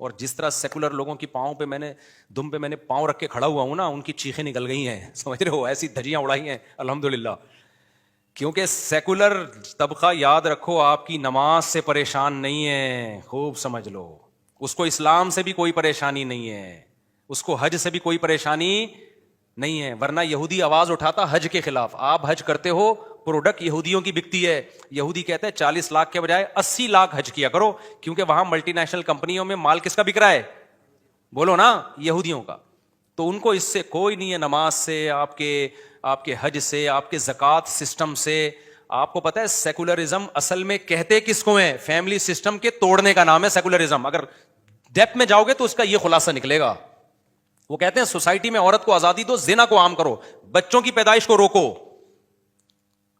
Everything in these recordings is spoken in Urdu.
اور جس طرح سیکولر لوگوں کی پاؤں پہ دم پہ میں نے پاؤں رکھ کے کھڑا ہوا ہوں نا, ان کی چیخیں نکل گئی ہیں, سمجھ رہے ہو, ایسی دھجیاں اڑائی ہیں الحمدللہ. کیونکہ سیکولر طبقہ, یاد رکھو, آپ کی نماز سے پریشان نہیں ہے, خوب سمجھ لو. اس کو اسلام سے بھی کوئی پریشانی نہیں ہے, اس کو حج سے بھی کوئی پریشانی نہیں ہے. ورنہ یہودی آواز اٹھاتا حج کے خلاف, آپ حج کرتے ہو, پروڈکٹ یہودیوں کی بکتی ہے. یہودی کہتے ہیں 40 لاکھ کے بجائے 80 لاکھ حج کیا کرو, کیونکہ وہاں ملٹی نیشنل کمپنیوں میں مال کس کا بک رہا ہے, بولو نا, یہودیوں کا. تو ان کو اس سے کوئی نہیں ہے, نماز سے, آپ کے حج سے, آپ کے زکوٰۃ سسٹم سے. آپ کو پتا ہے سیکولرزم اصل میں کہتے کس کو ہیں, فیملی سسٹم کے توڑنے کا نام ہے سیکولرزم. اگر ڈیپتھ میں جاؤ گے تو اس کا یہ خلاصہ نکلے گا. وہ کہتے ہیں سوسائٹی میں عورت کو آزادی دو, زنا کو عام کرو, بچوں کی پیدائش کو روکو.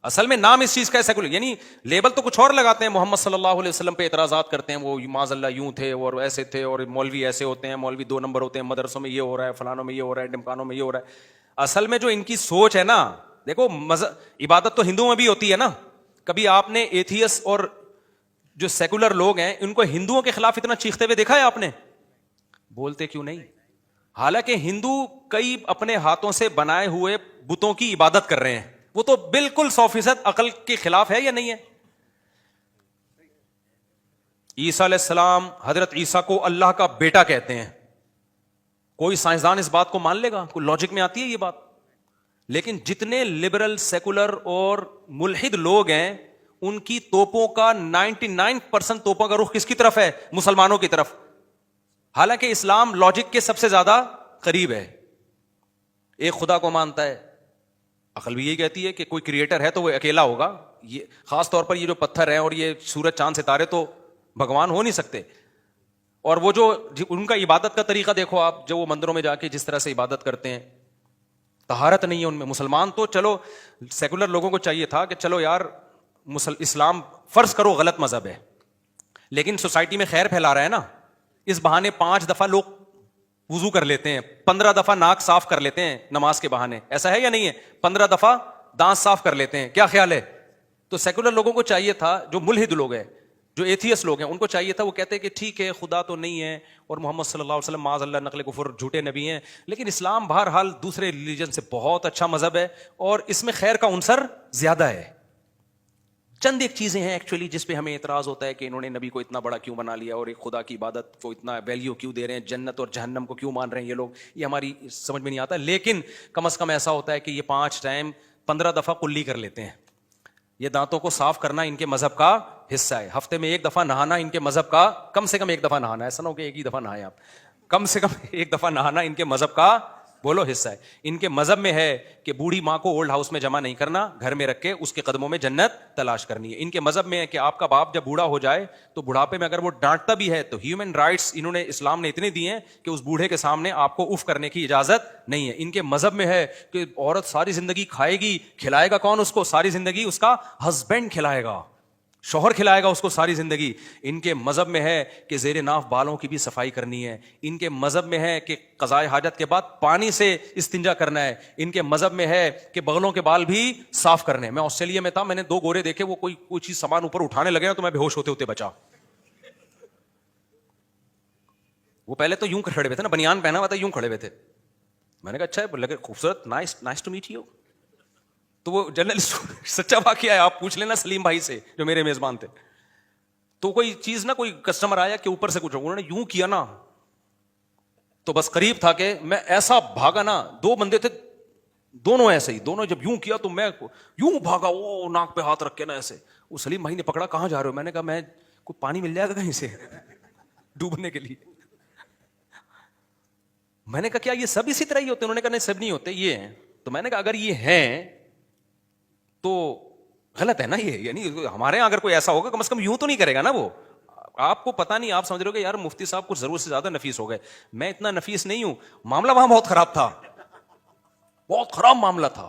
اصل میں نام اس چیز کا ہے سیکولر, یعنی لیبل تو کچھ اور لگاتے ہیں. محمد صلی اللہ علیہ وسلم پہ اعتراضات کرتے ہیں, وہ معاذ اللہ یوں تھے اور ایسے تھے, اور مولوی ایسے ہوتے ہیں, مولوی 2 نمبر ہوتے ہیں, مدرسوں میں یہ ہو رہا ہے, فلانوں میں یہ ہو رہا ہے, ڈمکانوں میں یہ ہو رہا ہے. اصل میں جو ان کی سوچ ہے نا, دیکھو عبادت تو ہندوؤں میں بھی ہوتی ہے نا. کبھی آپ نے ایتھیس اور جو سیکولر لوگ ہیں ان کو ہندوؤں کے خلاف اتنا چیختے ہوئے دیکھا ہے آپ نے؟ بولتے کیوں نہیں؟ حالانکہ ہندو کئی اپنے ہاتھوں سے بنائے ہوئے بتوں کی عبادت کر رہے ہیں, وہ تو بالکل 100% عقل کے خلاف ہے یا نہیں ہے؟ عیسیٰ علیہ السلام, حضرت عیسیٰ کو اللہ کا بیٹا کہتے ہیں. کوئی سائنسدان اس بات کو مان لے گا؟ کوئی لاجک میں آتی ہے یہ بات؟ لیکن جتنے لبرل, سیکولر اور ملحد لوگ ہیں, ان کی توپوں کا 99% توپوں کا رخ کس کی طرف ہے؟ مسلمانوں کی طرف. حالانکہ اسلام لاجک کے سب سے زیادہ قریب ہے. ایک خدا کو مانتا ہے, عقل بھی یہی کہتی ہے کہ کوئی کریٹر ہے تو وہ اکیلا ہوگا. یہ خاص طور پر یہ جو پتھر ہیں اور یہ سورج چاند ستارے تو بھگوان ہو نہیں سکتے. اور وہ جو ان کا عبادت کا طریقہ دیکھو آپ, جو وہ مندروں میں جا کے جس طرح سے عبادت کرتے ہیں, طہارت نہیں ہے ان میں. مسلمان تو چلو, سیکولر لوگوں کو چاہیے تھا کہ چلو یار اسلام فرض کرو غلط مذہب ہے, لیکن سوسائٹی میں خیر پھیلا رہا ہے نا. اس بہانے 5 دفعہ لوگ وضو کر لیتے ہیں, 15 دفعہ ناک صاف کر لیتے ہیں نماز کے بہانے, ایسا ہے یا نہیں ہے؟ 15 دفعہ دانت صاف کر لیتے ہیں, کیا خیال ہے؟ تو سیکولر لوگوں کو چاہیے تھا, جو ملحد لوگ ہیں, جو ایتھیس لوگ ہیں, ان کو چاہیے تھا, وہ کہتے ہیں کہ ٹھیک ہے خدا تو نہیں ہے اور محمد صلی اللہ علیہ وسلم معاذ اللہ نقل کفر جھوٹے نبی ہیں, لیکن اسلام بہرحال دوسرے ریلیجن سے بہت اچھا مذہب ہے اور اس میں خیر کا عنصر زیادہ ہے. چند ایک چیزیں ہیں ایکچولی جس پہ ہمیں اعتراض ہوتا ہے کہ انہوں نے نبی کو اتنا بڑا کیوں بنا لیا اور ایک خدا کی عبادت کو اتنا ویلیو کیوں دے رہے ہیں, جنت اور جہنم کو کیوں مان رہے ہیں یہ لوگ, یہ ہماری سمجھ میں نہیں آتا. لیکن کم از کم ایسا ہوتا ہے کہ یہ 5 ٹائم 15 دفعہ کلی کر لیتے ہیں. یہ دانتوں کو صاف کرنا ان کے مذہب کا حصہ ہے. ہفتے میں 1 دفعہ نہانا ان کے مذہب کا, کم سے کم 1 دفعہ نہانا, ایسا نہ ہو کہ 1 ہی دفعہ نہائیں آپ, کم سے کم 1 دفعہ نہانا ان کے مذہب کا بولو حصہ ہے. ان کے مذہب میں ہے کہ بوڑھی ماں کو اولڈ ہاؤس میں جمع نہیں کرنا, گھر میں رکھ کے اس کے قدموں میں جنت تلاش کرنی ہے. ان کے مذہب میں ہے کہ آپ کا باپ جب بوڑھا ہو جائے تو بڑھاپے میں اگر وہ ڈانٹتا بھی ہے تو ہیومن رائٹس انہوں نے, اسلام نے اتنے دیے ہیں کہ اس بوڑھے کے سامنے آپ کو اف کرنے کی اجازت نہیں ہے. ان کے مذہب میں ہے کہ عورت ساری زندگی کھائے گی, کھلائے گا کون اس کو ساری زندگی؟ اس کا ہسبینڈ کھلائے گا, شوہر کھلائے گا اس کو ساری زندگی. ان کے مذہب میں ہے کہ زیر ناف بالوں کی بھی صفائی کرنی ہے. ان کے مذہب میں ہے کہ قضائے حاجت کے بعد پانی سے استنجا کرنا ہے. ان کے مذہب میں ہے کہ بغلوں کے بال بھی صاف کرنے ہیں. میں آسٹریلیا میں تھا, میں نے 2 گورے دیکھے, وہ کوئی چیز سامان اوپر اٹھانے لگے تو میں بے ہوش ہوتے ہوتے بچا. وہ پہلے تو یوں کھڑے ہوئے تھے نا, بنیان پہنا ہوا تھا, یوں کھڑے ہوئے تھے. میں نے کہا اچھا ہے, لگے خوبصورت, نائس ٹو میٹ یو. تو وہ جنرل سچا واقعہ ہے, آپ پوچھ لینا سلیم بھائی سے جو میرے میزبان تھے. تو کوئی چیز نا, کوئی کسٹمر آیا کہ اوپر سے کچھ, انہوں نے یوں کیا نا تو بس قریب تھا کہ میں ایسا بھاگا نا, 2 بندے تھے دونوں ایسے ہی, دونوں جب یوں کیا تو میں یوں بھاگا, وہ ناک پہ ہاتھ رکھ کے نا ایسے. وہ سلیم بھائی نے پکڑا, کہاں جا رہے ہو؟ میں نے کہا میں کوئی پانی مل جائے گا کہیں سے ڈوبنے کے لیے. میں نے کہا کیا یہ سب اسی طرح ہی ہوتے؟ انہوں نے کہا نہیں سب نہیں ہوتے, یہ ہیں. تو میں نے کہا اگر یہ ہیں تو غلط ہے نا یہ, یعنی ہمارے یہاں اگر کوئی ایسا ہوگا کم از کم یوں تو نہیں کرے گا نا وہ. آپ کو پتا نہیں, آپ سمجھ رہے ہو کہ یار مفتی صاحب کچھ ضرورت سے زیادہ نفیس ہو گئے. میں اتنا نفیس نہیں ہوں, معاملہ وہاں بہت خراب تھا, بہت خراب معاملہ تھا.